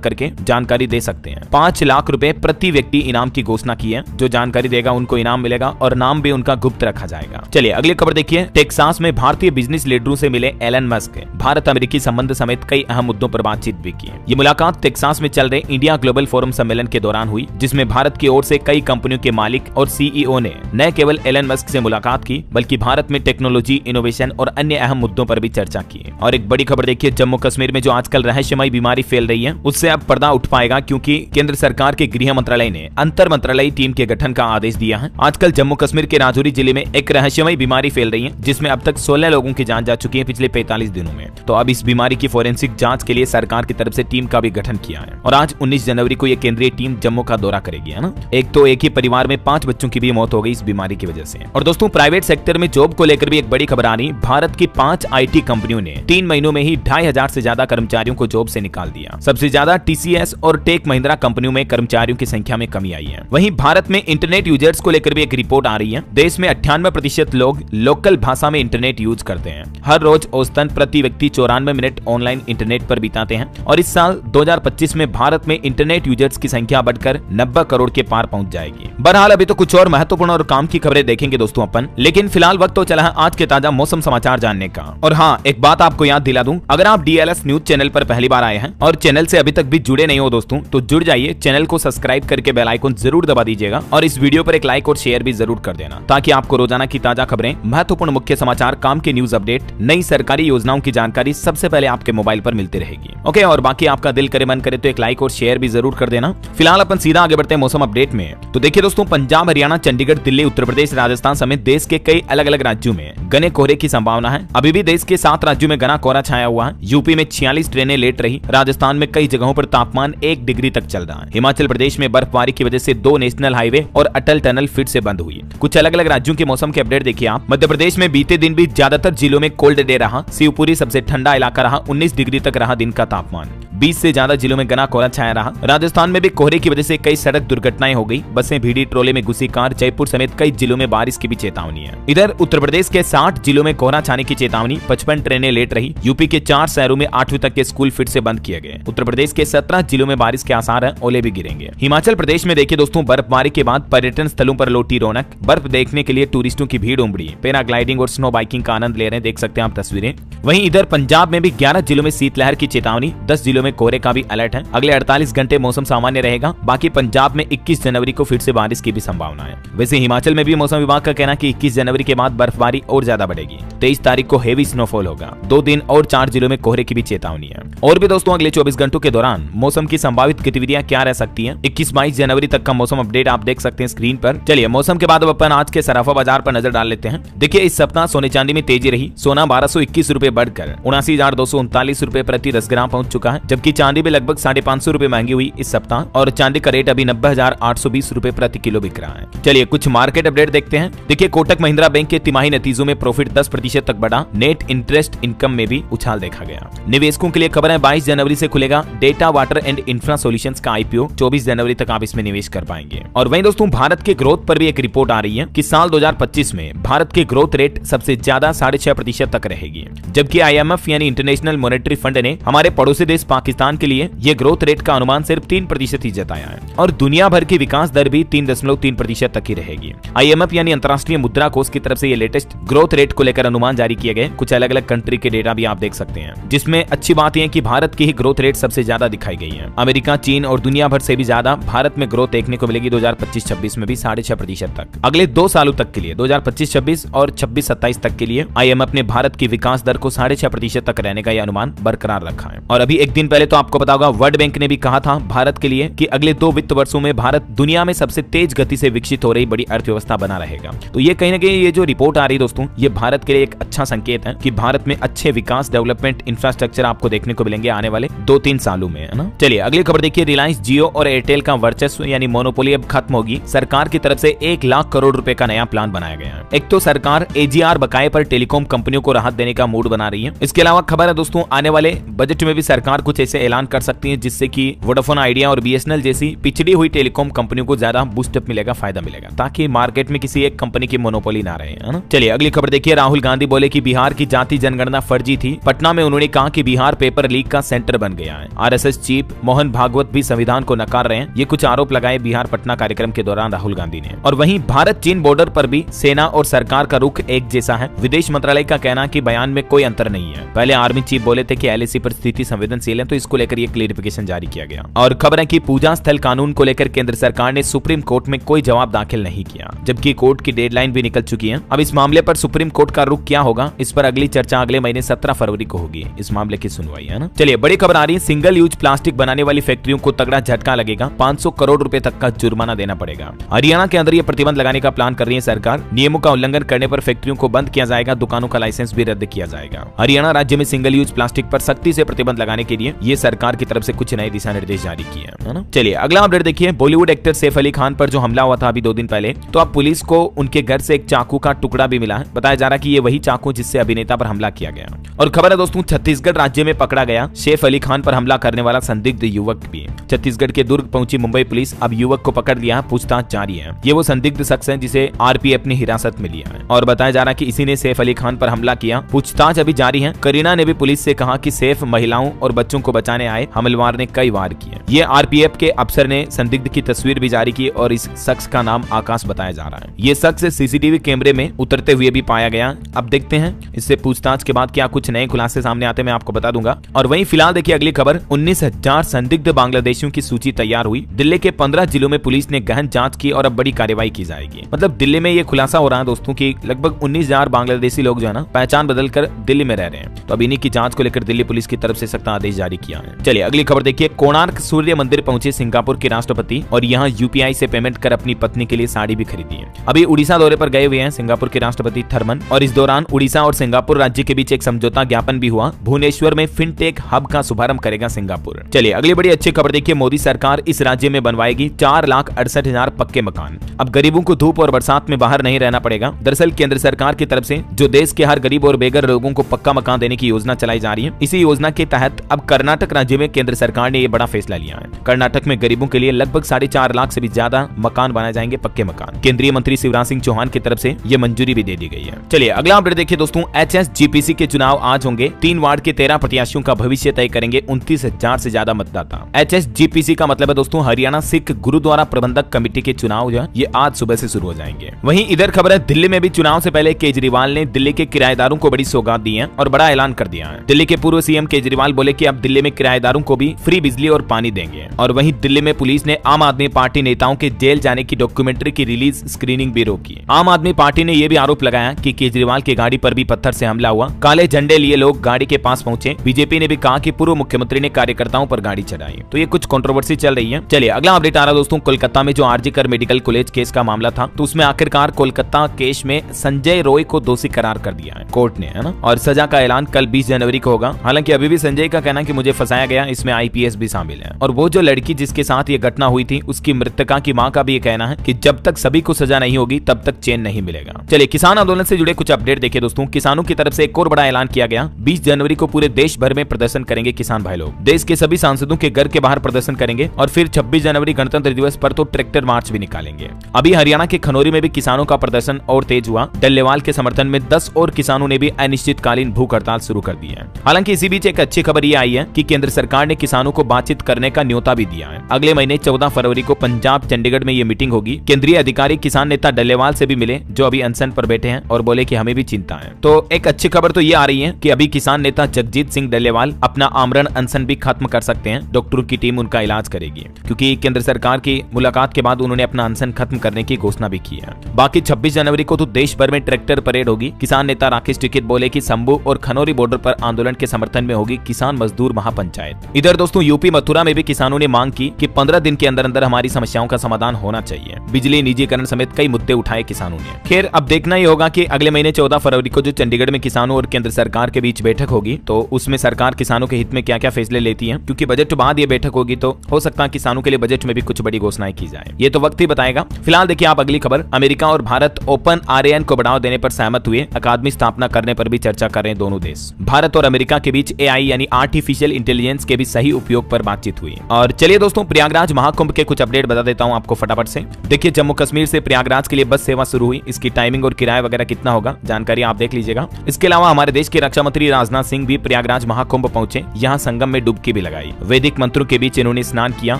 करके जानकारी दे सकते हैं। 5 लाख रुपए प्रति व्यक्ति इनाम की घोषणा की है। जो जानकारी देगा उनको इनाम मिलेगा और नाम भी उनका गुप्त रखा जाएगा। चलिए अगली खबर देखिए, टेक्सास में भारतीय बिजनेस लीडरों से मिले एलन मस्क। भारत अमेरिकी संबंध समेत कई अहम मुद्दों पर बातचीत भी की। ये मुलाकात टेक्सास में चल रहे इंडिया ग्लोबल फोरम सम्मेलन के दौरान हुई, जिसमें भारत की ओर से कई कंपनियों के मालिक और सीईओ ने न केवल एलन मस्क से मुलाकात की बल्कि भारत में टेक्नोलॉजी, इनोवेशन और अन्य अहम मुद्दों पर भी चर्चा की। और एक बड़ी खबर देखिए, जम्मू कश्मीर में जो आजकल रहस्यमय बीमारी फैल रही है उससे अब पर्दा उठ पाएगा, क्योंकि केंद्र सरकार के गृह मंत्रालय ने अंतर मंत्रालयी टीम के गठन का आदेश दिया है। आजकल जम्मू कश्मीर के राजौरी जिले में एक रहस्यमय बीमारी फैल रही है, जिसमें अब तक 16 लोगों की जान जा चुकी है पिछले 45 दिनों में। तो अब इस बीमारी की फोरेंसिक जांच के लिए सरकार की तरफ से टीम का भी गठन किया है और आज 19 जनवरी को ये केंद्रीय टीम जम्मू का दौरा करेगी, है ना। एक ही परिवार में 5 बच्चों की भी मौत हो गई इस बीमारी की वजह से। और दोस्तों प्राइवेट सेक्टर में जॉब को लेकर भी एक बड़ी खबर आ रही। भारत की 5 IT कंपनियों ने 3 महीनों में ही 2500 से ज्यादा कर्मचारियों को जॉब से निकाल दिया। सबसे ज्यादा TCS और टेक महिंद्रा कंपनियों में कर्मचारियों की संख्या में कमी आई है। वहीं भारत में इंटरनेट यूजर्स को लेकर भी एक रिपोर्ट आ रही है। देश में 98% लोग लोकल भाषा में इंटरनेट यूज करते हैं। हर रोज औसतन प्रति व्यक्ति 94 मिनट ऑनलाइन इंटरनेट पर बिताते हैं और इस साल 2025 में भारत में इंटरनेट यूजर्स की संख्या बढ़कर 90 करोड़ के पार पहुंच जाएगी। बहरहाल अभी तो कुछ और महत्वपूर्ण और काम की खबरें देखेंगे दोस्तों अपन, लेकिन फिलहाल वक्त तो चला है आज के ताजा मौसम समाचार जानने का। और हाँ, एक बात आपको याद दिला दूं, अगर आप DLS न्यूज चैनल पर पहली बार आए हैं और चैनल से अभी तक भी जुड़े नहीं हो दोस्तों, तो जुड़ जाइए। चैनल को सब्सक्राइब करके बेल आइकन जरूर दबा दीजिएगा और इस वीडियो पर एक लाइक और शेयर भी जरूर कर देना, ताकि आपको रोजाना की ताजा खबरें, महत्वपूर्ण मुख्य समाचार, काम के न्यूज अपडेट, नई सरकारी योजनाओं की जानकारी सबसे पहले आपके मोबाइल पर मिलती रहेगी। ओके, और बाकी आपका दिल करे मन करे तो एक लाइक और शेयर भी जरूर कर देना। फिलहाल अपन सीधा आगे बढ़ते हैं मौसम अपडेट में। तो देखिए दोस्तों, पंजाब, हरियाणा, चंडीगढ़, दिल्ली, उत्तर प्रदेश, राजस्थान समेत देश के कई अलग अलग राज्यों में घने कोहरे की संभावना है। अभी भी देश के 7 राज्यों में घना कोहरा छाया हुआ है। यूपी में 46 ट्रेनें लेट रही। राजस्थान में कई जगहों पर तापमान 1 डिग्री तक चल रहा है। हिमाचल प्रदेश में बर्फबारी की वजह से 2 नेशनल हाईवे और अटल टनल फिर से बंद हुई। कुछ अलग अलग राज्यों के मौसम के अपडेट देखिए आप। मध्य प्रदेश में बीते दिन भी ज्यादातर जिलों में कोल्ड डे रहा। शिवपुरी सबसे ठंडा इलाका रहा। 19 डिग्री तक रहा दिन का तापमान। 20 से ज्यादा जिलों में घना कोहरा छाया रहा। राजस्थान में भी कोहरे की वजह से कई सड़क दुर्घटनाएं हो गई। बसें भीड़ी, ट्रोले में घुसी कार। जयपुर समेत कई जिलों में बारिश की भी चेतावनी है। इधर उत्तर प्रदेश के 60 जिलों में कोहरा छाने की चेतावनी। 55 ट्रेनें लेट रही। यूपी के 4 शहरों में 8वीं तक के स्कूल फिर से बंद किए गए। उत्तर प्रदेश के 17 जिलों में बारिश के आसार है। ओले भी गिरेंगे। हिमाचल प्रदेश में देखिए दोस्तों, बर्फबारी के बाद पर्यटन स्थलों पर लौटी रौनक। बर्फ देखने के लिए टूरिस्टों की भीड़ उमड़ी। पैराग्लाइडिंग और स्नो बाइकिंग का आनंद ले रहे हैं, देख सकते हैं आप तस्वीरें। वहीं इधर पंजाब में भी 11 जिलों में शीतलहर की चेतावनी। 10 जिलों में कोहरे का भी अलर्ट है। अगले 48 घंटे मौसम सामान्य रहेगा। बाकी पंजाब में 21 जनवरी को फिर से बारिश की भी संभावना है। वैसे हिमाचल में भी मौसम विभाग का कहना है कि 21 जनवरी के बाद बर्फबारी और ज्यादा बढ़ेगी। 23 तारीख को हेवी स्नोफॉल होगा। 2 दिन और 4 जिलों में कोहरे की भी चेतावनी है। और भी दोस्तों अगले 24 घंटों के दौरान मौसम की संभावित गतिविधियां क्या रह सकती हैं, 21-22 जनवरी तक का मौसम अपडेट आप देख सकते हैं स्क्रीन पर। चलिए मौसम के बाद अब अपन आज के सराफा बाजार पर नजर डाल लेते हैं। देखिए इस सप्ताह सोने चांदी में तेजी रही। सोना 1221 रुपए बढ़कर 79,239 रुपए प्रति 10 ग्राम पहुंच चुका है, जबकि चांदी भी लगभग 550 रुपए महंगी हुई इस सप्ताह और चांदी का रेट अभी 90,820 रुपए प्रति किलो बिक रहा है। चलिए कुछ मार्केट अपडेट देखते हैं। देखिए कोटक महिंद्रा बैंक के तिमाही नतीजों में प्रॉफिट 10% तक बढ़ा। नेट इंटरेस्ट इनकम में भी उछाल देखा गया। निवेशकों के लिए खबर है 22 जनवरी से खुलेगा data water and infra solutions का IPO। 24 जनवरी तक आप इसमें निवेश कर पाएंगे। और वहीं दोस्तों भारत के ग्रोथ पर भी एक रिपोर्ट आ रही है कि साल 2025 में भारत की ग्रोथ रेट सबसे ज्यादा 6.5% तक रहेगी, जबकि IMF यानी इंटरनेशनल मॉनेटरी फंड ने हमारे पड़ोसी देश पाकिस्तान के लिए ये ग्रोथ रेट का अनुमान सिर्फ 3% ही जताया है और दुनिया भर की विकास दर भी 3.3% तक ही रहेगी। IMF यानी अंतर्राष्ट्रीय मुद्रा कोष की तरफ से ये लेटेस्ट ग्रोथ रेट को लेकर अनुमान जारी किए गए। कुछ अलग अलग कंट्री के डेटा भी आप देख सकते हैं, जिसमें अच्छी बात यह है कि भारत की ही ग्रोथ रेट सबसे ज्यादा दिखाई गई है। अमेरिका, चीन और दुनिया भर से भी ज्यादा भारत में ग्रोथ देखने को मिलेगी 2025-26 में भी 6.5% तक। अगले 2 सालों तक के लिए 2025-26 और 26-27 तक के लिए IMF ने भारत की विकास दर को 6.5% तक रहने का यह अनुमान बरकरार रखा है। और अभी एक दिन पहले तो आपको पता होगा वर्ल्ड बैंक ने भी कहा था भारत के लिए कि अगले 2 वित्त वर्षों में भारत दुनिया में सबसे तेज गति से विकसित हो रही बड़ी अर्थव्यवस्था बना रहेगा। तो ये कहीं ना कहीं ये जो रिपोर्ट आ रही है दोस्तों, ये भारत के लिए एक अच्छा संकेत है कि भारत में अच्छे विकास, डेवलपमेंट, इंफ्रास्ट्रक्चर आपको देखने को मिलेंगे आने वाले 2-3 सालों में, है ना। चलिए अगली खबर देखिए। रिलायंस जियो और एयरटेल का वर्चस्व यानी मोनोपोली अब खत्म होगी। सरकार की तरफ से 1 लाख करोड़ रुपए का नया प्लान बनाया गया है। एक तो सरकार AGR बकाये पर टेलीकॉम कंपनियों को राहत देने का मूड बना रही है। इसके अलावा खबर है दोस्तों, आने वाले बजट में भी सरकार कुछ अच्छे से ऐलान कर सकती है, जिससे कि वोडाफोन आइडिया और बीएसएनएल जैसी पिछड़ी हुई टेलीकॉम कंपनियों को ज्यादा बूस्टअप मिलेगा, फायदा मिलेगा, ताकि मार्केट में किसी एक कंपनी की मोनोपोली ना रहे, है ना। चलिए अगली खबर देखिए। राहुल गांधी बोले कि बिहार की जाति जनगणना फर्जी थी। पटना में उन्होंने कहा कि बिहार पेपर लीक का सेंटर बन गया है। आरएसएस चीफ मोहन भागवत भी संविधान को नकार रहे हैं। ये कुछ आरोप लगाए बिहार पटना कार्यक्रम के दौरान राहुल गांधी ने। और वहीं भारत चीन बॉर्डर पर भी सेना और सरकार का रुख एक जैसा है। विदेश मंत्रालय का कहना कि बयान में कोई अंतर नहीं है। पहले आर्मी चीफ बोले थे कि एलएसी पर स्थिति संवेदनशील है, तो इसको लेकर ये क्लियरिफिकेशन जारी किया गया। और खबर है कि पूजा स्थल कानून को लेकर केंद्र सरकार ने सुप्रीम कोर्ट में कोई जवाब दाखिल नहीं किया, जबकि कोर्ट की डेडलाइन भी निकल चुकी है। अब इस मामले पर सुप्रीम कोर्ट का रुख क्या होगा, इस पर अगली चर्चा अगले महीने 17 फरवरी को होगी। इस मामले की सुनवाई, है ना। चलिए बड़ी खबर आ रही है। सिंगल यूज प्लास्टिक बनाने वाली फैक्ट्रियों को तगड़ा झटका लगेगा। 500 करोड़ रुपए तक का जुर्माना देना पड़ेगा। हरियाणा के अंदर ये प्रतिबंध लगाने का प्लान कर रही है सरकार। नियमों का उल्लंघन करने पर फैक्ट्रियों को बंद किया जाएगा, दुकानों का लाइसेंस भी रद्द किया जाएगा। हरियाणा राज्य में सिंगल यूज प्लास्टिक पर सख्ती से प्रतिबंध लगाने के लिए ये सरकार की तरफ से कुछ नए दिशा निर्देश जारी किए हैं, है ना। चलिए अगला अपडेट देखिए। बॉलीवुड एक्टर सैफ अली खान पर जो हमला हुआ था अभी 2 दिन पहले, तो अब पुलिस को उनके घर से एक चाकू का टुकड़ा भी मिला है। बताया जा रहा है कि ये वही चाकू जिससे अभिनेता पर हमला किया गया। और खबर है दोस्तों, छत्तीसगढ़ राज्य में पकड़ा गया सैफ अली खान पर हमला करने वाला संदिग्ध युवक भी। छत्तीसगढ़ के दुर्ग पहुंची मुंबई पुलिस अब युवक को पकड़ लिया, पूछताछ जारी है। ये वो संदिग्ध शख्स है जिसे आरपीएफ ने हिरासत में लिया है और बताया जा रहा है कि इसी ने सैफ अली खान पर हमला किया। पूछताछ अभी जारी है। करीना ने भी पुलिस से कहा कि सैफ महिलाओं और बच्चों को बचाने आए हमलवार ने कई वार किए। ये आरपीएफ के अफसर ने संदिग्ध की तस्वीर भी जारी की और इस शख्स का नाम आकाश बताया जा रहा है। ये शख्स सीसीटीवी कैमरे में उतरते हुए भी पाया गया। अब देखते हैं इससे पूछताछ के बाद क्या कुछ नए खुलासे सामने आते मैं आपको बता दूंगा। और वहीं फिलहाल देखिए अगली खबर। 19,000 संदिग्ध बांग्लादेशियों की सूची तैयार हुई। दिल्ली के 15 जिलों में पुलिस ने गहन जांच की और अब बड़ी कार्रवाई की जाएगी। मतलब दिल्ली में ये खुलासा हो रहा है दोस्तों कि लगभग 19,000 बांग्लादेशी लोग जो है ना पहचान बदलकर दिल्ली में रह रहे हैं। तो अब इन्हीं की जांच को लेकर दिल्ली पुलिस की तरफ से सख्त आदेश जारी किया है। चलिए अगली खबर देखिए। कोणार्क सूर्य मंदिर पहुंचे सिंगापुर के राष्ट्रपति और यहाँ यूपीआई से पेमेंट कर अपनी पत्नी के लिए साड़ी भी खरीदी है। अभी उड़ीसा दौरे पर गए हुए हैं सिंगापुर के राष्ट्रपति थर्मन और इस दौरान उड़ीसा और सिंगापुर राज्य के बीच एक समझौता ज्ञापन भी हुआ। भुवनेश्वर में फिनटेक हब का शुभारंभ करेगा सिंगापुर। चलिए अगली बड़ी अच्छी खबर देखिए। मोदी सरकार इस राज्य में बनवाएगी 4,68,000 पक्के मकान। अब गरीबों को धूप और बरसात में बाहर नहीं रहना पड़ेगा। दरअसल केंद्र सरकार की तरफ से जो देश के हर गरीब और बेघर लोगों को पक्का मकान देने की योजना चलाई जा रही है, इसी योजना के तहत अब कर्नाटक राज्य में केंद्र सरकार ने ये बड़ा फैसला लिया है। कर्नाटक में गरीबों के लिए लगभग 4.5 लाख से भी ज्यादा मकान बनाए जाएंगे, पक्के मकान। केंद्रीय मंत्री शिवराज सिंह चौहान की तरफ से ये मंजूरी भी दे दी गई है। चलिए अगला अपडेट देखिए दोस्तों। एचएसजीपीसी के चुनाव आज होंगे। 3 वार्ड के 13 प्रत्याशियों का भविष्य तय करेंगे 29,000 से ज्यादा मतदाता। एचएसजीपीसी का मतलब है दोस्तों हरियाणा सिख गुरुद्वारा प्रबंधक कमेटी के चुनाव जो है ये आज सुबह से शुरू हो जाएंगे। वहीं इधर खबर है दिल्ली में भी चुनाव से पहले केजरीवाल ने दिल्ली के किराएदारों को बड़ी सौगात दी है और बड़ा ऐलान कर दिया है। दिल्ली के पूर्व सीएम केजरीवाल बोले कि अब दिल्ली में किराएदारों को भी फ्री बिजली और पानी देंगे। और वहीं दिल्ली में पुलिस ने आम आदमी पार्टी नेताओं के जेल जाने की डॉक्यूमेंट्री की रिलीज स्क्रीनिंग भी रोकी। आम आदमी पार्टी ने यह भी आरोप लगाया कि केजरीवाल की गाड़ी पर भी पत्थर से हमला हुआ। काले झंडे लिए लोग गाड़ी के पास पहुंचे। बीजेपी ने भी कहा कि पूर्व मुख्यमंत्री ने कार्यकर्ताओं पर गाड़ी चढ़ाई। तो ये कुछ कंट्रोवर्सी चल रही है। चलिए अगला अपडेट आ रहा दोस्तों। कोलकाता में जो आरजीकर मेडिकल कॉलेज केस का मामला था, तो उसमें आखिरकार कोलकाता केस में संजय रॉय को दोषी करार कर दिया है कोर्ट ने, है ना। और सजा का ऐलान कल 20 जनवरी को होगा। हालांकि अभी भी संजय का कहना है कि मुझे फंसाया गया, इसमें आईपीएस भी शामिल है। और वो जो लड़की जिसके साथ ये घटना हुई थी उसकी मृतका की मां का भी ये कहना है कि जब तक सभी को सजा नहीं होगी तब तक चैन नहीं मिलेगा। चलिए किसान आंदोलन से जुड़े कुछ अपडेट देखिए दोस्तों। किसानों की तरफ से एक और बड़ा ऐलान किया गया। 20 जनवरी को पूरे देश भर में प्रदर्शन करेंगे किसान भाई लोग। देश के सभी सांसदों के घर के बाहर प्रदर्शन करेंगे और फिर 26 जनवरी गणतंत्र दिवस पर तो ट्रैक्टर मार्च भी निकालेंगे। अभी हरियाणा के खनौरी में भी किसानों का प्रदर्शन और तेज हुआ। डल्लेवाल के समर्थन में 10 और किसानों ने भी अनिश्चितकालीन भूख हड़ताल शुरू कर दी है। हालांकि इसी बीच एक अच्छी खबर ये आई है कि केंद्र सरकार ने किसानों को बातचीत करने का न्योता भी दिया है। अगले महीने 14 फरवरी को पंजाब चंडीगढ़ में ये मीटिंग होगी। केंद्रीय अधिकारी किसान नेता डल्लेवाल से भी मिले जो अभी अनशन पर बैठे हैं और बोले कि हमें भी चिंता है। तो एक अच्छी खबर तो ये आ रही है कि अभी किसान नेता जगजीत सिंह डल्लेवाल अपना आमरण अनशन भी खत्म कर सकते हैं। डॉक्टरों की टीम उनका इलाज करेगी क्योंकि केंद्र सरकार की मुलाकात के बाद उन्होंने अपना अनशन खत्म करने की घोषणा भी की है। बाकी 26 जनवरी को तो देश भर में ट्रैक्टर परेड होगी। किसान नेता राकेश टिकैत बोले कि शंभू और खनौरी बॉर्डर पर आंदोलन के समर्थन में होगी किसान मजदूर महापंचायत। इधर दोस्तों यूपी मथुरा में भी किसानों ने मांग की कि 15 दिन के अंदर अंदर हमारी समस्याओं का समाधान होना चाहिए। बिजली निजीकरण समेत कई मुद्दे उठाए किसानों ने। खैर अब देखना ही होगा कि अगले महीने 14 फरवरी को जो चंडीगढ़ में किसानों और केंद्र सरकार के बीच बैठक होगी तो उसमें सरकार किसानों के हित में क्या क्या फैसले लेती है, क्योंकि बजट बाद ये बैठक होगी तो हो सकता है किसानों के लिए बजट में भी कुछ बड़ी घोषणाएं की जाए। ये तो वक्त ही बताएगा। फिलहाल देखिए आप अगली खबर। अमेरिका और भारत ओपन आरएएन को बढ़ावा देने पर सहमत हुए। अकादमी स्थापना करने पर भी चर्चा कर रहे हैं दोनों देश। भारत और अमेरिका के बीच एआई यानी आर्टिफिशियल आर्टिफिशियल इंटेलिजेंस के भी सही उपयोग पर बातचीत हुई। और चलिए दोस्तों, प्रयागराज महाकुंभ के कुछ अपडेट बता देता हूं आपको फटाफट से। देखिए, जम्मू कश्मीर से प्रयागराज के लिए बस सेवा शुरू हुई। इसकी टाइमिंग और किराया वगैरह कितना होगा, जानकारी आप देख लीजिएगा। इसके अलावा हमारे देश के रक्षा मंत्री राजनाथ सिंह भी प्रयागराज महाकुंभ पहुंचे, यहाँ संगम में डुबकी भी लगाई। वैदिक मंत्रों के बीच इन्होंने स्नान किया,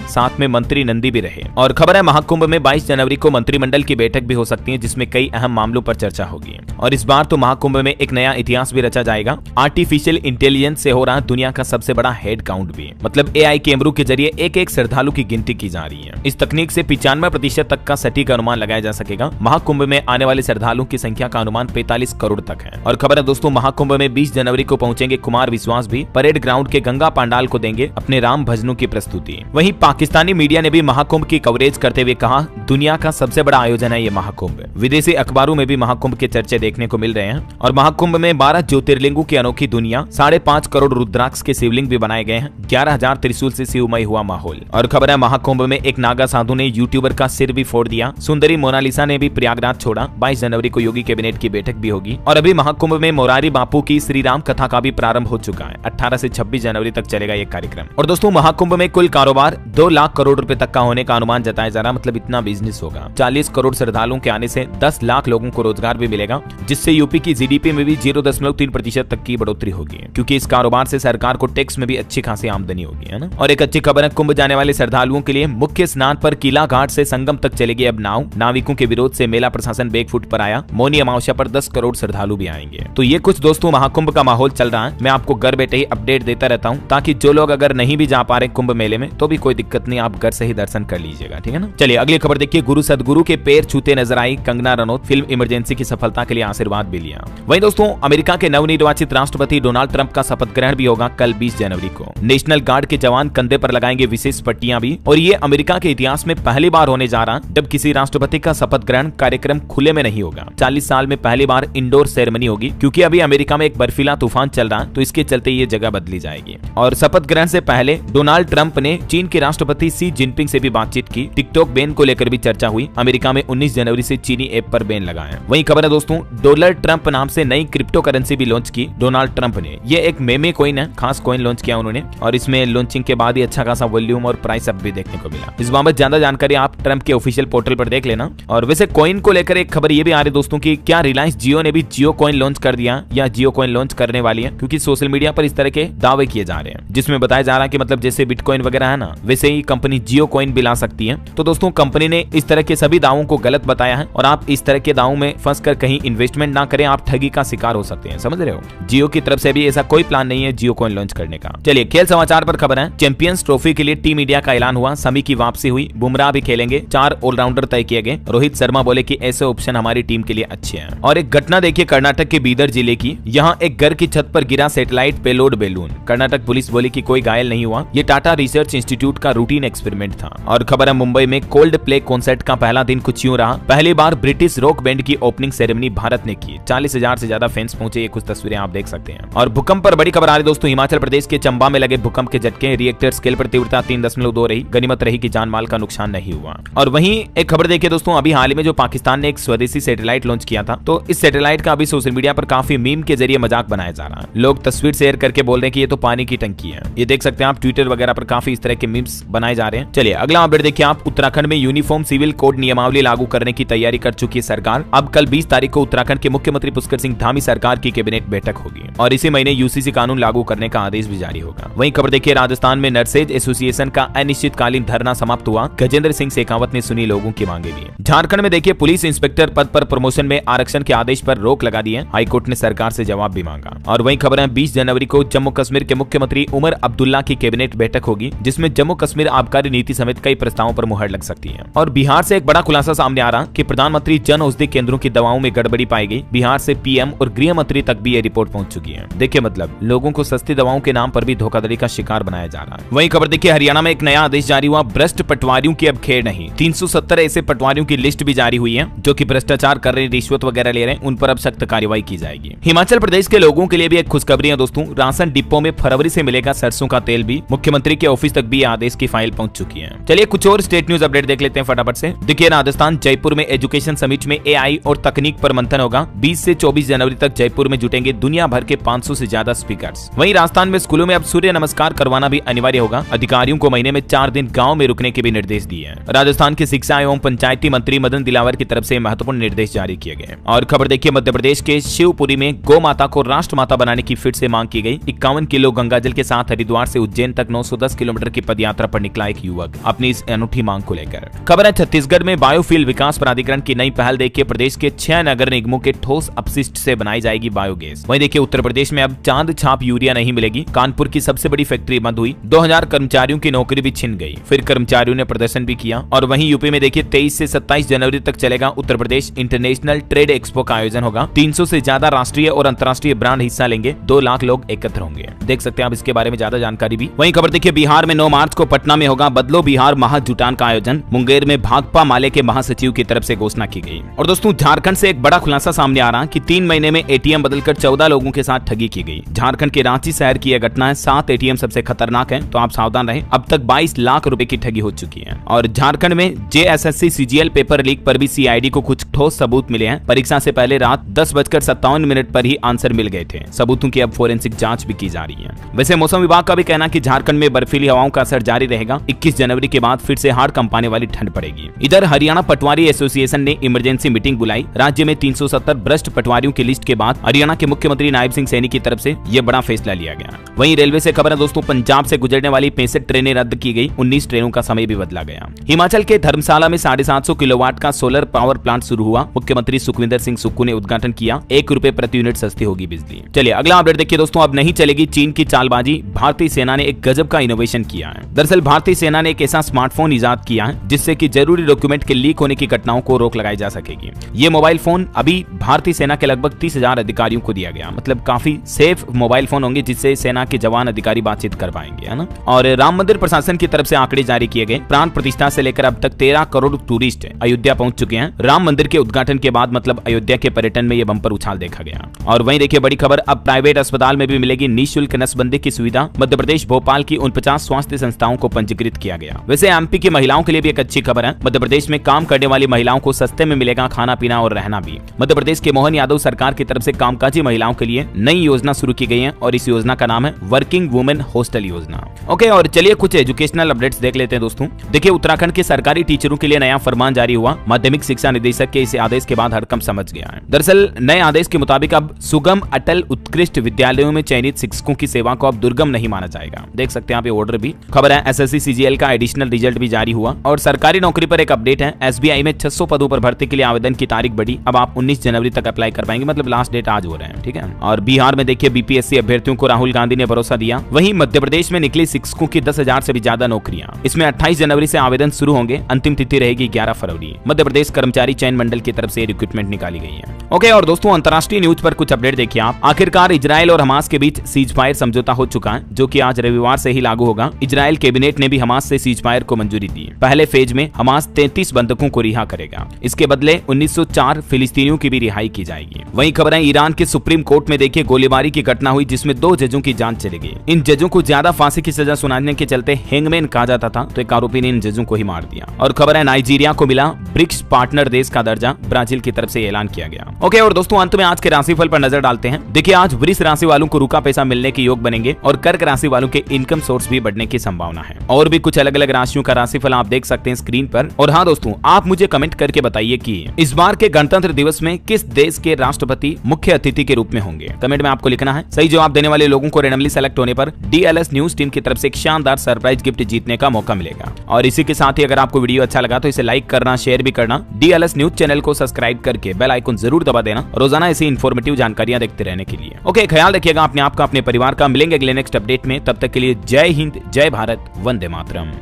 साथ में मंत्री नंदी भी रहे। और खबर है महाकुंभ में 22 जनवरी को मंत्रिमंडल की बैठक भी हो सकती है, जिसमें कई अहम मामलों पर चर्चा होगी। और इस बार तो महाकुंभ में एक नया इतिहास भी रचा जाएगा। आर्टिफिशियल इंटेलिजेंस से हो रहा दुनिया का सबसे बड़ा हेड काउंट भी, मतलब AI कैमरों के जरिए एक एक श्रद्धालु की गिनती की जा रही है। इस तकनीक से 95% तक का सटीक अनुमान लगाया जा सकेगा। महाकुंभ में आने वाले श्रद्धालुओं की संख्या का अनुमान 45 करोड़ तक है। और खबर है दोस्तों, महाकुंभ में 20 जनवरी को पहुंचेंगे कुमार विश्वास भी। परेड ग्राउंड के गंगा पांडाल को देंगे अपने राम भजनों की प्रस्तुति। वहीं पाकिस्तानी मीडिया ने भी महाकुंभ की कवरेज करते हुए कहा, दुनिया का सबसे बड़ा आयोजन है ये महाकुंभ। विदेशी अखबारों में भी महाकुंभ के चर्चे देखने को मिल रहे हैं। और महाकुंभ में 12 ज्योतिर्लिंगों की अनोखी दुनिया, 5.5 करोड़ रुद्राक्ष के शिवलिंग भी बनाए गए हैं। 11,000 त्रिशूल से शिवमय हुआ माहौल। और खबर है महाकुंभ में एक नागा साधु ने यूट्यूबर का सिर भी फोड़ दिया। सुंदरी मोनालिसा ने भी प्रयागराज छोड़ा। 22 जनवरी को योगी कैबिनेट की बैठक भी होगी। और अभी महाकुंभ में मोरारी बापू की श्री राम कथा का भी प्रारंभ हो चुका है। 18 से 26 जनवरी तक चलेगा ये कार्यक्रम। और दोस्तों, महाकुंभ में कुल कारोबार 2 लाख करोड़ रुपए तक का होने का अनुमान जताया जा रहा, मतलब इतना बिजनेस होगा। 40 करोड़ श्रद्धालुओं के आने से 10 लाख लोगों को रोजगार भी मिलेगा, जिससे यूपी की GDP में भी 0.3% तक की बढ़ोतरी होगी, क्योंकि इस कारोबार से सरकार को टैक्स में भी अच्छी खासी आमदनी होगी, है ना। और एक अच्छी खबर है, कुंभ जाने वाले श्रद्धालुओं के लिए मुख्य स्नान पर किला घाट से संगम तक चलेगी अब नाव। नाविकों के विरोध से मेला प्रशासन बैकफुट पर आया। मौनी अमावस्या पर 10 करोड़ श्रद्धालु भी आएंगे। तो ये कुछ दोस्तों महाकुंभ का माहौल चल रहा है। मैं आपको घर बैठे ही अपडेट देता रहता हूँ, ताकि जो लोग अगर नहीं भी जा पा रहे कुंभ मेले में तो भी कोई दिक्कत नहीं, आप घर से ही दर्शन कर लीजिएगा, ठीक है ना। चलिए अगली खबर देखिए, गुरु सदगुरु के पैर छूते नजर आई कंगना रनौत। फिल्म इमरजेंसी की सफलता के लिए आशीर्वाद भी लिया। वहीं दोस्तों, अमेरिका के नवनिर्वाचित राष्ट्रपति डोनाल्ड ट्रंप का शपथ ग्रहण भी होगा कल 20 जनवरी को। नेशनल गार्ड के जवान कंधे पर लगाएंगे विशेष पट्टियां भी। और ये अमेरिका के इतिहास में पहली बार होने जा रहा जब किसी राष्ट्रपति का शपथ ग्रहण कार्यक्रम खुले में नहीं होगा। 40 साल में पहली बार इंडोर सेरेमनी होगी, क्योंकि अभी अमेरिका में एक बर्फीला तूफान चल रहा है, तो इसके चलते ये जगह बदली जाएगी। और शपथ ग्रहण से पहले डोनाल्ड ट्रंप ने चीन के राष्ट्रपति शी जिनपिंग से भी बातचीत की। टिकटॉक बैन को लेकर भी चर्चा हुई। अमेरिका में 19 जनवरी से चीनी ऐप पर बैन लगा है। वहीं खबर है दोस्तों, डोनाल्ड ट्रंप नाम से नई क्रिप्टो करेंसी भी लॉन्च की डोनाल्ड ट्रंप ने। ये एक मेमे कॉइन है, खास कॉइन लॉन्च किया उन्होंने, और इसमें लॉन्चिंग के बाद ही अच्छा खासा वॉल्यूम और प्राइस अप भी देखने को मिला। इस बाबत ज्यादा जानकारी आप ट्रंप के ऑफिशियल पोर्टल पर देख लेना। और वैसे कॉइन को लेकर एक खबर ये भी आ रही दोस्तों की क्या रिलायंस जियो ने भी जियो कॉइन लॉन्च कर दिया या जियो कॉइन लॉन्च करने वाली है, क्योंकि सोशल मीडिया पर इस तरह के दावे किए जा रहे हैं, जिसमें बताया जा रहा है कि मतलब जैसे बिटकॉइन वगैरह है ना, वैसे ही कंपनी जियो कॉइन भी ला सकती है। तो दोस्तों, कंपनी ने इस तरह के सभी दावों को गलत बताया है, और आप इस तरह के दावों में फंसकर कहीं इन्वेस्टमेंट ना करें, आप ठगी का शिकार हो सकते हैं, समझ रहे हो। जियो की तरफ से भी ऐसा कोई प्लान नहीं है जियो कॉइन लॉन्च करने का। चलिए खेल समाचार पर खबर है, चैंपियंस ट्रॉफी के लिए टीम इंडिया का ऐलान हुआ। समी की वापसी हुई, बुमराह भी खेलेंगे, 4 ऑलराउंडर तय किए गए। रोहित शर्मा बोले कि ऐसे ऑप्शन हमारी टीम के लिए अच्छे हैं। और एक घटना देखिए कर्नाटक के बीदर जिले की, यहाँ एक घर की छत पर गिरा satellite payload balloon. Karnataka police बोली कि कोई घायल नहीं हुआ, ये टाटा रिसर्च इंस्टीट्यूट का रूटीन एक्सपेरिमेंट था। और खबर है मुंबई में कोल्ड प्ले कॉन्सर्ट का पहला दिन कुछ यूं रहा। पहली बार ब्रिटिश रॉक बैंड की ओपनिंग सेरेमनी भारत ने की। 40,000 से ज्यादा फैंस पहुंचे, ये कुछ तस्वीरें आप देख सकते हैं। और भूकंप पर बड़ी खबर आ रही दोस्तों, हिमाचल प्रदेश के चंबा में लगे भूकंप के झटके। रिएक्टर स्केल पर तीव्रता 3.2 रही। गनीमत रही कि जान माल का नुकसान नहीं हुआ। और वहीं एक खबर देखिए दोस्तों, अभी हाल ही में जो पाकिस्तान ने एक स्वदेशी सैटेलाइट लॉन्च किया था, तो इस सैटेलाइट का अभी सोशल मीडिया पर काफी मीम के जरिए मजाक बनाया जा रहा है। लोग तस्वीर शेयर करके बोल रहे हैं कि ये तो पानी की टंकी है। ये देख सकते हैं आप, ट्विटर वगैरह पर काफी इस तरह के मीम्स बनाए जा रहे हैं। चलिए अगला अपडेट देखिए आप, उत्तराखंड में यूनिफॉर्म सिविल कोड नियमावली लागू करने की तैयारी कर चुकी है सरकार। अब कल 20 तारीख को उत्तराखंड के मुख्यमंत्री पुष्कर सिंह धामी सरकार की कैबिनेट बैठक होगी, और इसी महीने यूसीसी कानून लागू करने का आदेश भी जारी होगा। वहीं खबर देखिए, राजस्थान में नर्सेज एसोसिएशन का अनिश्चितकालीन धरना समाप्त हुआ। गजेंद्र सिंह शेखावत ने सुनी लोगों की मांगे भी। झारखंड में देखिए, पुलिस इंस्पेक्टर पद पर प्रमोशन में आरक्षण के आदेश पर रोक लगा दी है। हाईकोर्ट ने सरकार से जवाब भी मांगा। और वहीं खबर है 20 जनवरी को जम्मू कश्मीर के मुख्यमंत्री उमर अब्दुल्ला की कैबिनेट बैठक होगी, जिसमें जम्मू कश्मीर आबकारी नीति समेत कई प्रस्तावों पर मुहर लग सकती है। और बिहार से एक बड़ा खुलासा सामने आ रहा कि प्रधानमंत्री जन औषधि केंद्रों की दवाओं में गड़बड़ी पाई गई। बिहार से पीएम और गृह मंत्री तक भी ये रिपोर्ट पहुंच चुकी है। देखिए मतलब लोगों को सस्ती दवाओं के नाम पर भी धोखाधड़ी का शिकार बनाया जा रहा है। वहीं खबर देखिए, हरियाणा में एक नया आदेश जारी हुआ। भ्रष्ट पटवारियों की अब खेर नहीं। 370 ऐसे पटवारियों की लिस्ट भी जारी हुई है जो कि भ्रष्टाचार कर रहे, रिश्वत वगैरह ले रहे हैं, उन पर अब सख्त कार्रवाई की जाएगी। हिमाचल प्रदेश के लोगों के लिए भी एक खुशखबरी है दोस्तों, राशन डिपो में फरवरी से मिलेगा सरसों का तेल भी। मुख्यमंत्री के ऑफिस तक भी आदेश की फाइल पहुंच चुकी है। चलिए कुछ और स्टेट न्यूज अपडेट देख लेते हैं फटाफट से। देखिए, राजस्थान जयपुर में एजुकेशन समिट में AI और तकनीक पर मंथन होगा। 20 से 24 जनवरी तक जयपुर में जुटेंगे दुनिया भर के 500 से ज्यादा स्पीकर्स। वहीं राजस्थान में स्कूलों स्कूलों में अब सूर्य नमस्कार करवाना भी अनिवार्य होगा। अधिकारियों को महीने में 4 दिन गाँव में रुकने के भी निर्देश दिए हैं। राजस्थान के शिक्षा एवं पंचायती मंत्री मदन दिलावर की तरफ से महत्वपूर्ण निर्देश जारी किए गए। और खबर देखिए, मध्य प्रदेश के शिवपुरी में गौ माता को राष्ट्र माता बनाने की फिर से मांग की गई। 51 किलो गंगाजल के साथ हरिद्वार से उज्जैन तक 910 किलोमीटर की पदयात्रा पर निकला एक युवक अपनी इस अनूठी मांग को लेकर। खबर है छत्तीसगढ़ में बायोफ्यूल विकास प्राधिकरण की नई पहल देखिए, प्रदेश के 6 नगर निगमों के ठोस अपशिष्ट से बनाई जाएगी बायोगैस। वहीं देखिए उत्तर प्रदेश में अब चांद छाप यूरिया नहीं मिलेगी। कानपुर की सबसे बड़ी फैक्ट्री बंद हुई। 2000 कर्मचारियों की नौकरी भी छिन गई। फिर कर्मचारियों ने प्रदर्शन भी किया। और वहीं यूपी में देखिए 23 से 27 जनवरी तक चलेगा Uttar Pradesh international trade expo का आयोजन होगा। 300 से ज्यादा राष्ट्रीय और अंतर्राष्ट्रीय ब्रांड हिस्सा लेंगे। 2 लाख लोग एकत्र होंगे। देख सकते हैं आप इसके बारे में ज्यादा जानकारी भी। वहीं खबर देखिए, बिहार में 9 मार्च को पटना में होगा बदलो बिहार महाजुटान का आयोजन। मुंगेर में भाकपा माले के महासचिव की तरफ से घोषणा की गई। और दोस्तों झारखंड से एक बड़ा खुलासा सामने आ रहा कि 3 महीने में एटीएम बदलकर 14 लोगों के साथ ठगी की गई। झारखंड के रांची शहर की यह घटना है। 7 एटीएम सबसे खतरनाक है, तो आप सावधान रहें। अब तक 22 लाख रुपए की ठगी हो चुकी है। और झारखंड में जेएसएससी सीजीएल पेपर लीक पर भी सीआईडी को कुछ ठोस सबूत मिले हैं। परीक्षा से पहले रात 10:57 पर ही आंसर मिल गए थे। सबूतों की अब फोरेंसिक जांच भी की जा रही है। वैसे मौसम विभाग का भी कहना है कि झारखंड में बर्फीली हवाओं का असर जारी रहेगा। 21 जनवरी के बाद फिर से हाड़ कंपाने वाली ठंड पड़ेगी। इधर हरियाणा पटवारी एसोसिएशन ने इमरजेंसी मीटिंग बुलाई। राज्य में 370 भ्रष्ट पटवारियों की लिस्ट के बाद हरियाणा के मुख्यमंत्री नायब सिंह सैनी की तरफ से यह बड़ा फैसला लिया गया। वहीं रेलवे से खबर है दोस्तों, पंजाब से गुजरने वाली 65 ट्रेनें रद्द की गई। 19 ट्रेनों का समय भी बदला गया। हिमाचल के धर्मशाला में 750 किलोवाट का सोलर पावर प्लांट शुरू हुआ। मुख्यमंत्री सुखविंदर सिंह सुक्खू ने उद्घाटन किया। 1 रुपए प्रति यूनिट सस्ती होगी बिजली। चलिए अगला अपडेट देखिए दोस्तों, अब नहीं चलेगी चीन की चालबाजी। भारतीय सेना ने एक गजब का इनोवेशन किया है। दरअसल भारतीय सेना ने एक ऐसा स्मार्टफोन इजाद किया है जिससे कि जरूरी डॉक्यूमेंट के लीक होने की घटनाओं को रोक लगाई जा सकेगी। ये मोबाइल फोन अभी भारतीय सेना के लगभग 30,000 अधिकारियों को दिया गया। मतलब काफी सेफ मोबाइल फोन होंगे जिससे सेना के जवान अधिकारी बातचीत कर पाएंगे, है ना। और राम मंदिर प्रशासन की तरफ से आंकड़े जारी किए गए। प्राण प्रतिष्ठा से लेकर अब तक 13 करोड़ टूरिस्ट अयोध्या पहुंच चुके हैं। राम मंदिर के उद्घाटन के बाद मतलब अयोध्या के पर्यटन में यह बम्पर उछाल देखा गया। और वहीं देखिए बड़ी खबर, अब प्राइवेट अस्पताल में भी मिलेगी निःशुल्क नसबंदी की सुविधा। मध्य प्रदेश भोपाल की 49 स्वास्थ्य संस्थाओं को पंजीकृत किया गया। वैसे एमपी की महिलाओं के लिए भी एक अच्छी खबर है। मध्य प्रदेश में काम करने वाली महिलाओं को सस्ते में मिलेगा खाना पीना और रहना भी। मध्य प्रदेश के मोहन यादव सरकार की तरफ से कामकाजी महिलाओं के लिए नई योजना शुरू की गई है और इस योजना का नाम है वर्किंग वुमेन हॉस्टल योजना। ओके, और चलिए कुछ एजुकेशनल अपडेट्स देख लेते हैं दोस्तों। देखिए उत्तराखंड के सरकारी टीचरों के लिए नया फरमान जारी हुआ। माध्यमिक शिक्षा निदेशक के इस आदेश के बाद हड़कंप समझ गया है। दरअसल नए आदेश के मुताबिक अब सुगम अटल उत्कृष्ट विद्यालयों में चयनित शिक्षकों की सेवा को अब दुर्गम नहीं माना जाएगा। देख सकते हैं आप ये ऑर्डर भी। खबर है एसएससी सीजीएल का एडिशनल रिजल्ट भी जारी हुआ। और सरकारी नौकरी पर एक अपडेट है। एसबीआई में 600 पदों पर भर्ती के लिए आवेदन की तारीख बढ़ी। अब आप 19 जनवरी तक अप्लाई कर पाएंगे, मतलब लास्ट डेट आज हो रहे हैं, ठीक है। और बिहार में देखिए बीपीएससी अभ्यर्थियों को राहुल गांधी ने भरोसा दिया। वहीं मध्य प्रदेश में निकली शिक्षकों की 10,000 से भी ज्यादा नौकरियां। इसमें 28 जनवरी से आवेदन शुरू होंगे। अंतिम तिथि रहेगी 11 फरवरी। मध्य प्रदेश कर्मचारी चयन मंडल की तरफ से रिक्रूटमेंट निकाली गई है। ओके, और दोस्तों अंतर्राष्ट्रीय न्यूज पर कुछ अपडेट देखिए आप। आखिरकार इजरायल और हमास के बीच सीज फायर समझौता हो चुका है, जो कि आज रविवार से ही लागू होगा। इजरायल कैबिनेट ने भी हमास से सीज फायर को मंजूरी दी। पहले फेज में हमास 33 बंधकों को रिहा करेगा। इसके बदले 1904 फिलिस्तीनियों की भी रिहाई की जाएगी। वहीं खबर है ईरान के सुप्रीम कोर्ट में देखिए गोलीबारी की घटना हुई जिसमें 2 जजों की जांच चलेगी। इन जजों को ज्यादा फांसी की सजा सुनाने के चलते हैंगमैन कहा जाता था, तो एक आरोपी ने इन जजों को ही मार दिया। और खबर है नाइजीरिया को मिला ब्रिक्स पार्टनर देश का दर्जा। ब्राजील की तरफ से ऐलान किया गया। ओके, और दोस्तों अंत में आज के राशिफल पर नजर डालते हैं। देखिए आज वृष राशि वालों को रुका पैसा मिलने के योग बनेंगे और कर्क राशि वालों के इनकम सोर्स भी बढ़ने की संभावना है। और भी कुछ अलग अलग राशियों का राशिफल आप देख सकते हैं स्क्रीन पर। और हाँ दोस्तों, आप मुझे कमेंट करके बताइए कि इस बार के गणतंत्र दिवस में किस देश के राष्ट्रपति मुख्य अतिथि के रूप में होंगे। कमेंट में आपको लिखना है। सही जवाब देने वाले लोगों को रैंडमली सेलेक्ट होने पर डीएलएस न्यूज टीम की तरफ से एक शानदार सरप्राइज गिफ्ट जीतने का मौका मिलेगा। और इसी के साथ ही अगर आपको वीडियो अच्छा लगा तो इसे लाइक करना, शेयर भी करना। डीएलएस न्यूज चैनल को सब्सक्राइब करके बेल आइकन जरूर दबा देना रोजाना ऐसी इन्फॉर्मेटिव जानकारियां देखते रहने के लिए। ओके, ख्याल रखिएगा अपने आप का, अपने परिवार का। मिलेंगे अगले नेक्स्ट अपडेट में। तब तक के लिए जय हिंद, जय भारत, वंदे मातरम।